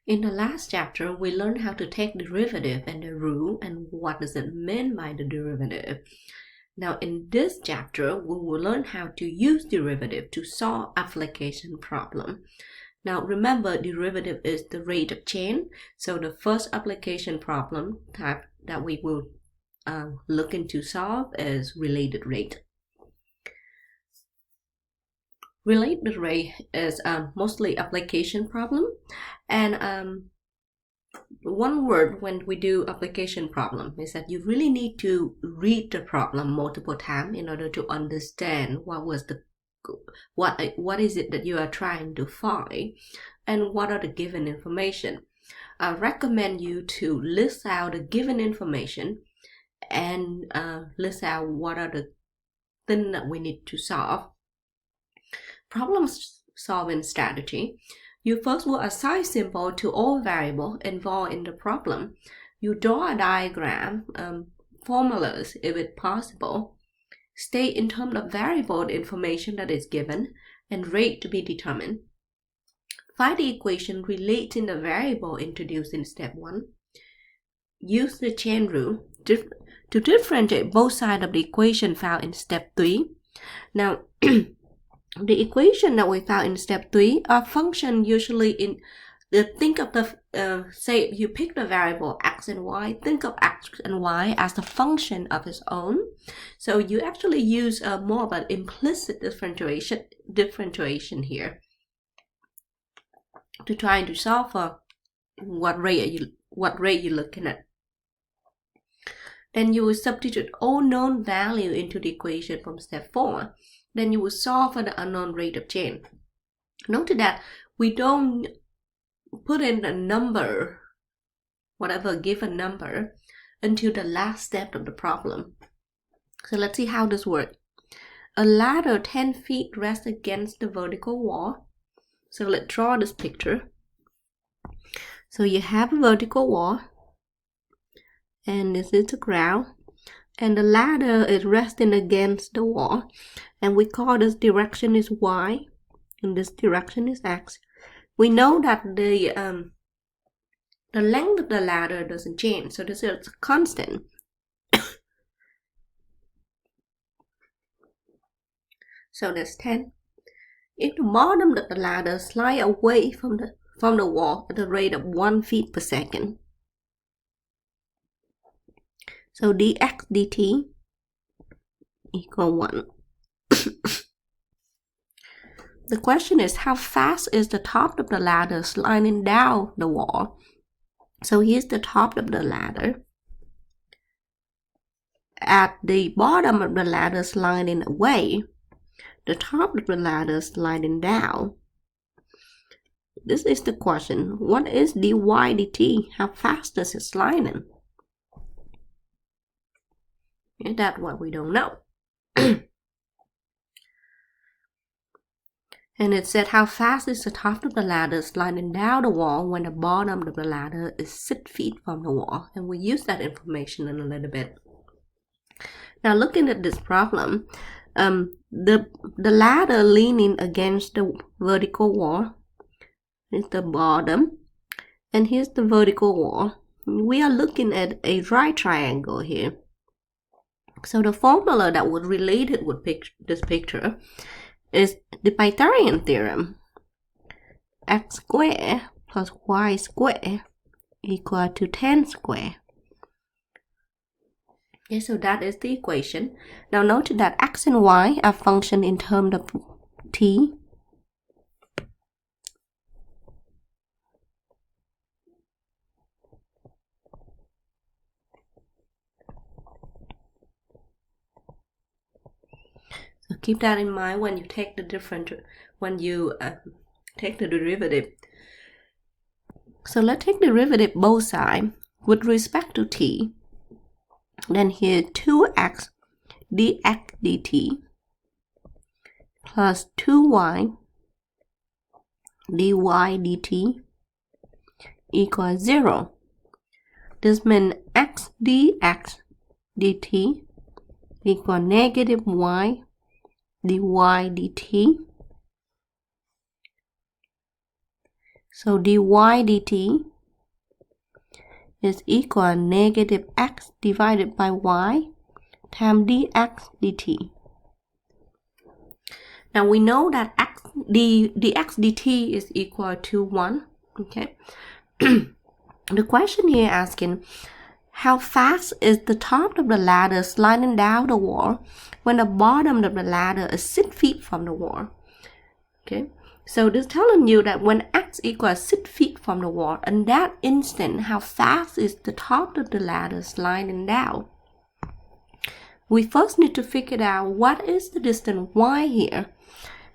In the last chapter, we learned how to take derivative and the rule and what does it mean by the derivative. Now in this chapter, we will learn how to use derivative to solve application problem. Now remember, derivative is the rate of change. So the first application problem type that we will look into solve is related rate. Related rate is mostly application problem, and one word when we do application problem is that you really need to read the problem multiple times in order to understand what is it that you are trying to find and what are the given information. I recommend you to list out the given information and list out what are the things that we need to solve. Problem solving strategy. You first will assign symbol to all variables involved in the problem. You draw a diagram, formulas if it's possible. State in terms of variable the information that is given and rate to be determined. Find the equation relating the variable introduced in step 1. Use the chain rule to differentiate both sides of the equation found in step 3. Now, the equation that we found in step 3 are function usually in think of the say you pick the variable x and y, think of x and y as the function of its own. So you actually use more of an implicit differentiation here to try to solve for what rate you're looking at. Then you will substitute all known value into the equation from step 4. Then you will solve for the unknown rate of change. Note that we don't put in a number, whatever given number, until the last step of the problem. So let's see how this works. A ladder 10 feet rests against the vertical wall. So let's draw this picture. So you have a vertical wall, and this is the ground, and the ladder is resting against the wall, and we call this direction is y, and this direction is x. We know that the length of the ladder doesn't change, so this is constant. So that's 10. If the bottom of the ladder slides away from the wall at the rate of 1 feet per second, so dx dt equal 1. The question is, how fast is the top of the ladder sliding down the wall? So here's the top of the ladder. At the bottom of the ladder sliding away, the top of the ladder sliding down. This is the question. What is dy dt? How fast does it sliding? And that's what we don't know. And it said how fast is the top of the ladder sliding down the wall when the bottom of the ladder is 6 feet from the wall. And we use that information in a little bit. Now looking at this problem, the ladder leaning against the vertical wall is the bottom, and here's the vertical wall. We are looking at a right triangle here. So the formula that would relate it with this picture is the Pythagorean theorem. X squared plus y squared equal to 10 squared. Okay, so that is the equation. Now note that x and y are functions in terms of t. So keep that in mind when you take the derivative. So let's take derivative both sides with respect to t. Then here 2x dx dt plus 2y dy dt equals 0. This means x dx dt equal negative y dy dt. So dy dt is equal to negative x divided by y times dx dt. Now we know that dx dt is equal to 1. Okay. The question here asking, how fast is the top of the ladder sliding down the wall when the bottom of the ladder is 6 feet from the wall? Okay. So this telling you that when x equals 6 feet from the wall, in that instant, how fast is the top of the ladder sliding down? We first need to figure out what is the distance y here.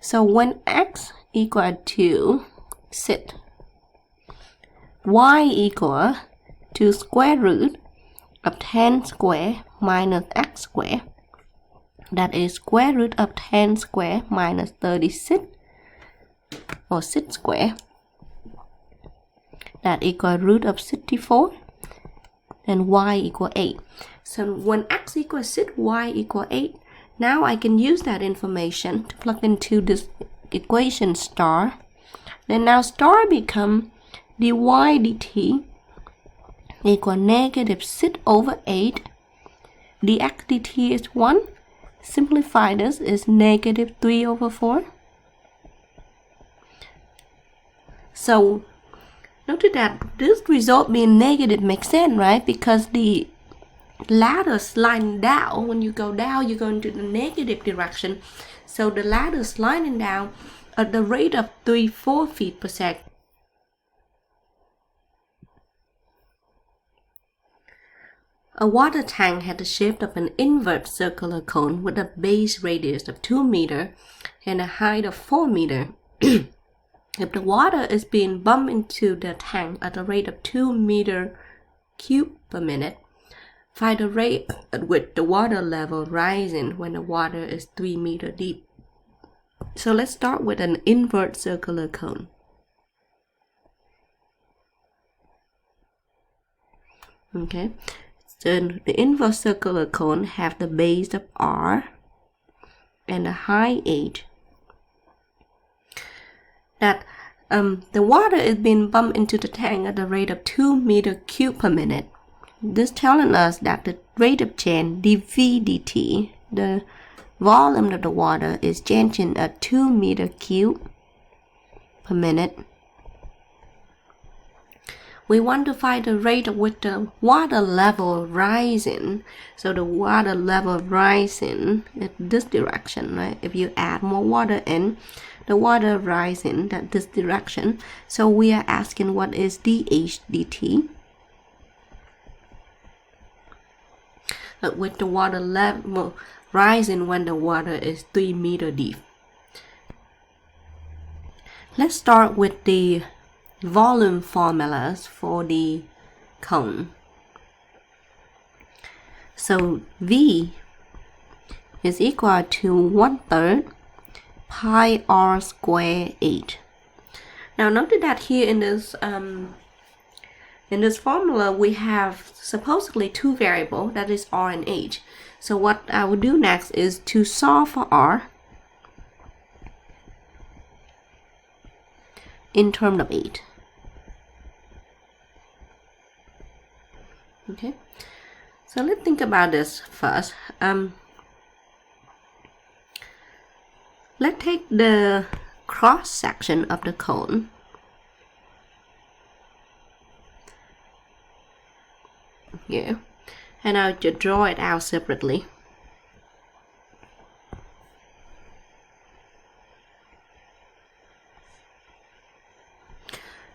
So when x equal to 6, y equal to square root of 10 square minus x square. That is square root of 10 square minus 36 or 6 square. That equal root of 64 and y equal 8. So when x equals 6, y equal 8. Now I can use that information to plug into this equation star. Then now star become dy dt equal negative 6 over 8. Dx dt is 1. Simplify this is negative 3 over 4. So notice that this result being negative makes sense, right? Because the ladder sliding down, when you go down, you go into the negative direction. So the ladder sliding down at the rate of 3-4 feet per second. A water tank had the shape of an inverted circular cone with a base radius of 2 meters and a height of 4 meters. If the water is being bumped into the tank at a rate of 2 meters cubed per minute, find the rate at which the water level rises when the water is 3 meters deep. So let's start with an inverted circular cone. Okay, so the inverted circular cone have the base of R and a height H. That the water is being bumped into the tank at the rate of 2 meters cubed per minute. This telling us that the rate of change dV dt, the volume of the water, is changing at 2 meters cubed per minute. We want to find the rate at which the water level rising. So the water level rising in this direction, right? If you add more water in, the water rising in this direction. So we are asking what is dH dt. With the water level rising when the water is 3 meters deep. Let's start with the volume formulas for the cone. So V is equal to 1/3 pi r squared h. Now notice that here in this formula we have supposedly two variables, that is r and h. So what I will do next is to solve for r in terms of h. Okay, so let's think about this first. Let's take the cross section of the cone. Here, and I'll just draw it out separately.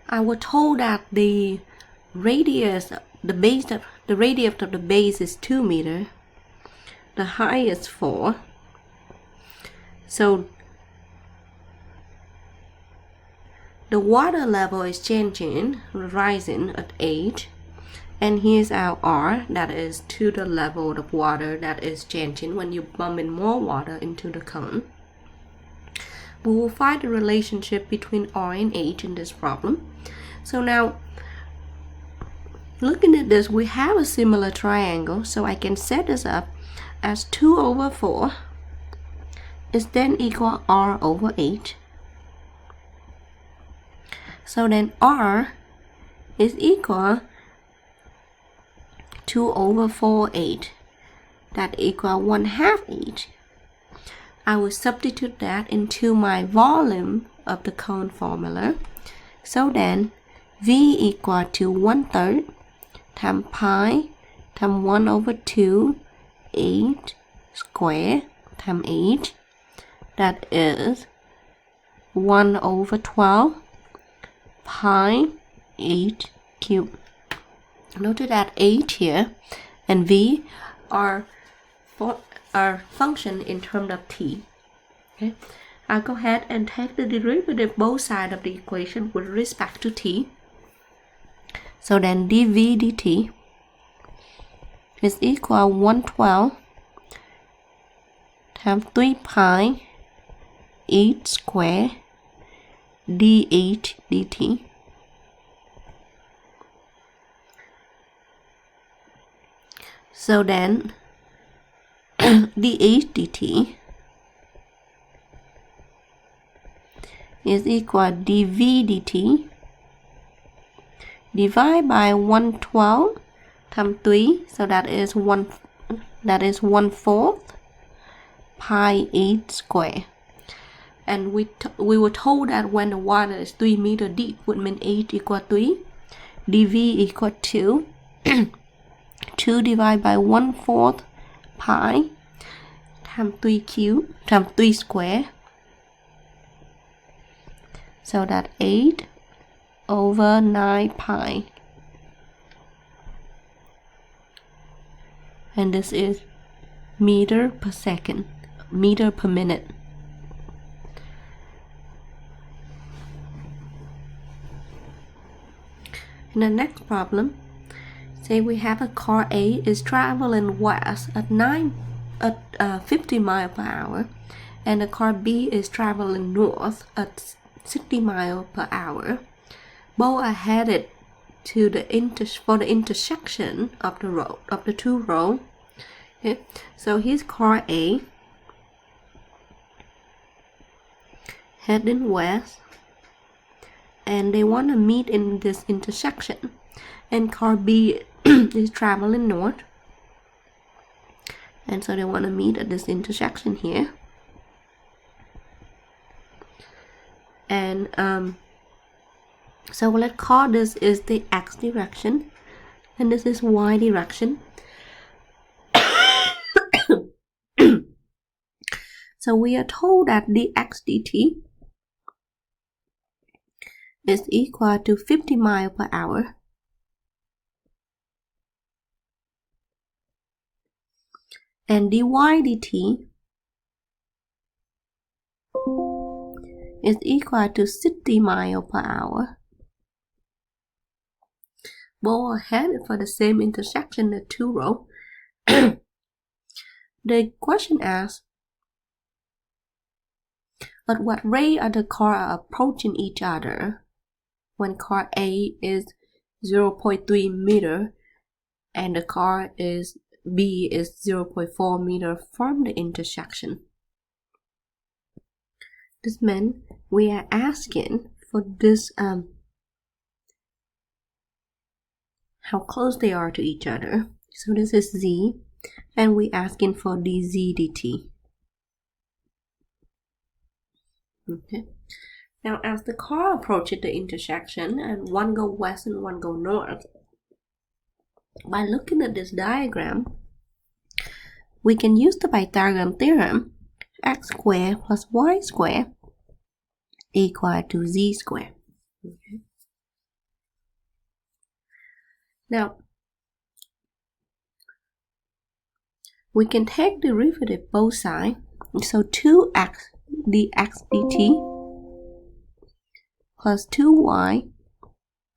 I was told that the radius, the radius of the base is 2 meters. The height is 4. So the water level is changing, rising at h. And here's our R, that is to the level of water that is changing when you bump in more water into the cone. We will find the relationship between R and H in this problem. So now, looking at this, we have a similar triangle, so I can set this up as 2 over 4 is then equal R over H. So then r is equal to 2/4h. That equal 1/2 h. I will substitute that into my volume of the cone formula. So then V equal to 1/3 times pi times 1/2 h squared times h. That is 1/12 pi h cubed. Note that h here and v are function in terms of t. Okay, I'll go ahead and take the derivative both sides of the equation with respect to t. So then dv dt is equal 1/12 times 3 pi h squared dh dt. So then dh dt is equal dv dt divided by 1/12 times 3, so that is 1/4 pi h squared. And we were told that when the water is 3 meters deep would mean h equal 3, dv equal to 2 divided by 1/4 pi times 3 cubed times 3 squared. So that 8/9 pi. And this is meter per second, meter per minute. In the next problem, say we have a car A is traveling west at 50 miles per hour, and the car B is traveling north at 60 miles per hour. Both are headed to the intersection of the two roads. Okay, so here's car A heading west, and they want to meet in this intersection, and car B is traveling north, and so they want to meet at this intersection here. And so let's call this is the x direction and this is y direction. So we are told that dx dt is equal to 50 miles per hour. And dy dt is equal to 60 miles per hour. Both are headed for the same intersection, the two roads. The question asks, at what rate are the cars approaching each other when car A is 0.3 meter and the car B is 0.4 meter from the intersection? This means we are asking for this how close they are to each other. So this is z, and we're asking for dz dt. Okay. Now as the car approaches the intersection and one go west and one go north, by looking at this diagram, we can use the Pythagorean theorem. X squared plus y squared equal to z squared. Okay. Now, we can take derivative both sides. So 2x dx dt plus 2y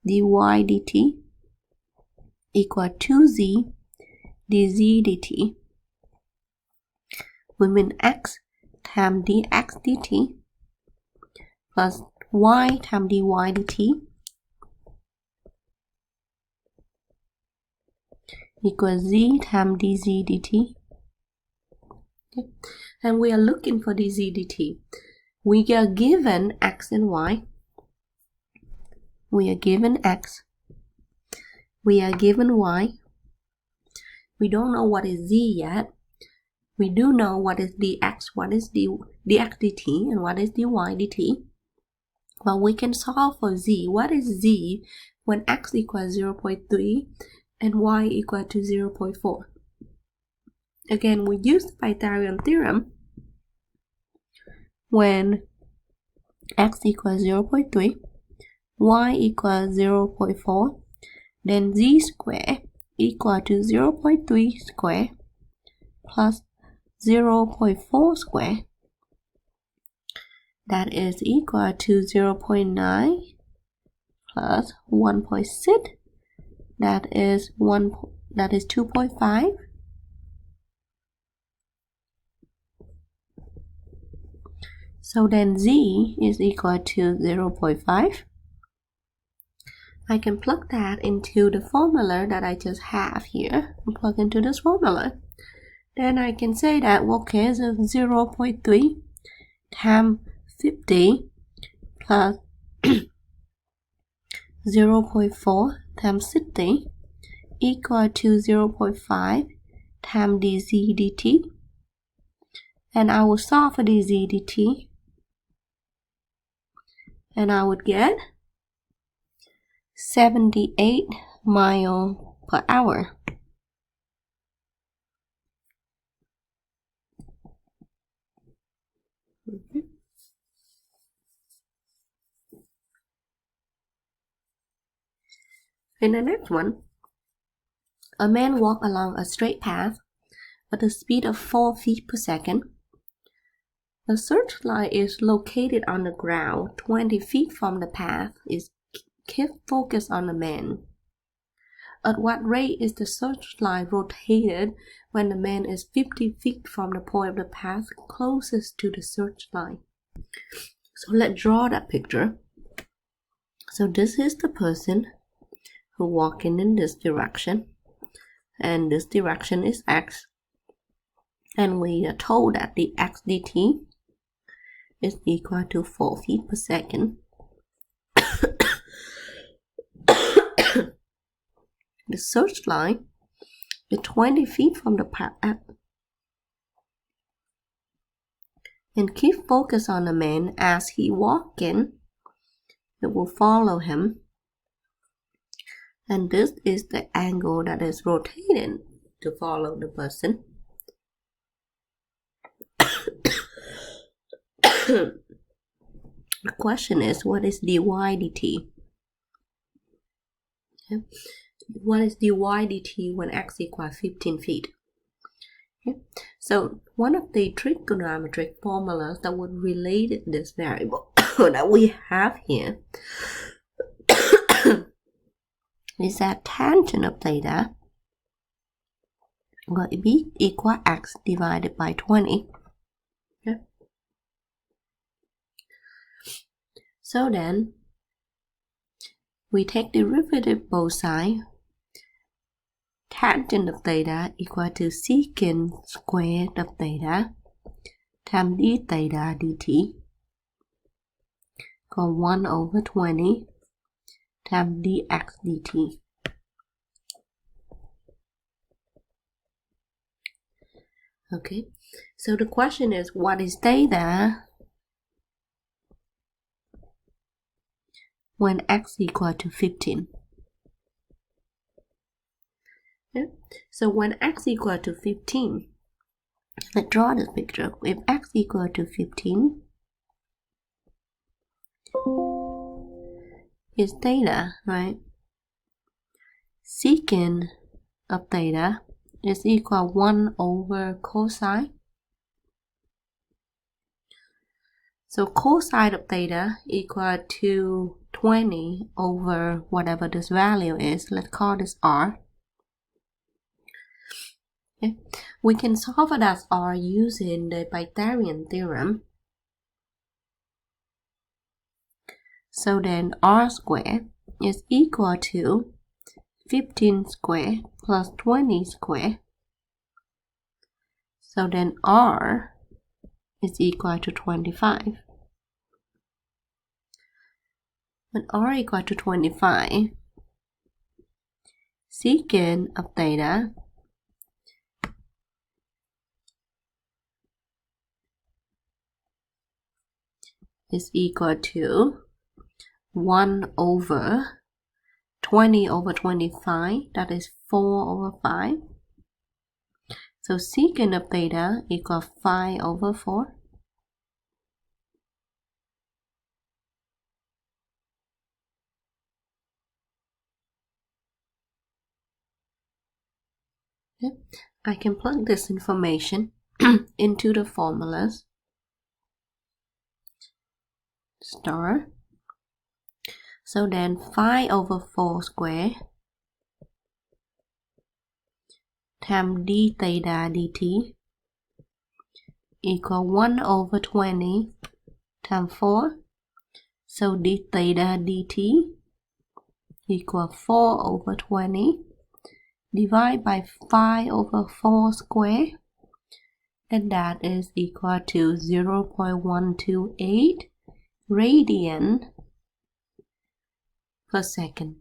dy dt equal 2z dz dt. We mean x times dx dt plus y times dy dt equals z times dz dt. Okay. And we are looking for dz dt. We are given x and y. we are given x, we are given y. We don't know what is z yet. We do know what is dx, what is dx dt, and what is dy dt. Well, we can solve for z. What is z when x equals 0.3 and y equal to 0.4? Again, we use the Pythagorean theorem. When x equals 0.3, y equals 0.4, then z squared equal to 0.3 squared plus 0.4 squared. That is equal to 0.9 plus 1.6. That is 2.5. So then z is equal to 0.5. I can plug that into the formula that I just have here. Plug into this formula. Then I can say that, okay, so 0.3 times 50 plus 0.4 times 60 equal to 0.5 times dz dt. And I will solve for dz dt. And I would get 78 miles per hour. In the next one, a man walked along a straight path at a speed of 4 feet per second. The searchlight is located on the ground 20 feet from the path. Keep focus on the man. At what rate is the searchlight rotated when the man is 50 feet from the point of the path closest to the searchlight? So let's draw that picture. So this is the person who walking in this direction, and this direction is x, and we are told that the x dt is equal to 4 feet per second. The searchlight is 20 feet from the path, and keep focus on the man as he walking. It will follow him, and this is the angle that is rotating to follow the person. The question is, what is dy dt? Okay. What is dy dt when x equals 15 feet? Okay. So one of the trigonometric formulas that would relate this variable that we have here is that tangent of theta will be equal x divided by 20. Okay. So then we take derivative both sides. Tangent of theta equal to secant squared of theta times d theta dt equal 1 over 20 times dx dt. Okay, so the question is, what is theta when x equal to 15? Okay. So when x equal to 15, let's draw this picture. If x equal to 15 is theta, right? Secant of theta is equal 1 over cosine. So cosine of theta equal to 20 over whatever this value is. Let's call this r. Okay. We can solve it as r using the Pythagorean theorem. So then r squared is equal to 15 squared plus 20 squared. So then r is equal to 25. when r equal to 25, secant of theta is equal to 1 over 20 over 25, that is 4 over 5. So secant of theta equals 5 over 4. Okay. I can plug this information into the formulas. Star. So then 5 over 4 square times d theta dt equal 1 over 20 times 4. So d theta dt equal 4 over 20 divided by 5 over 4 square, and that is equal to 0.128 radian per second.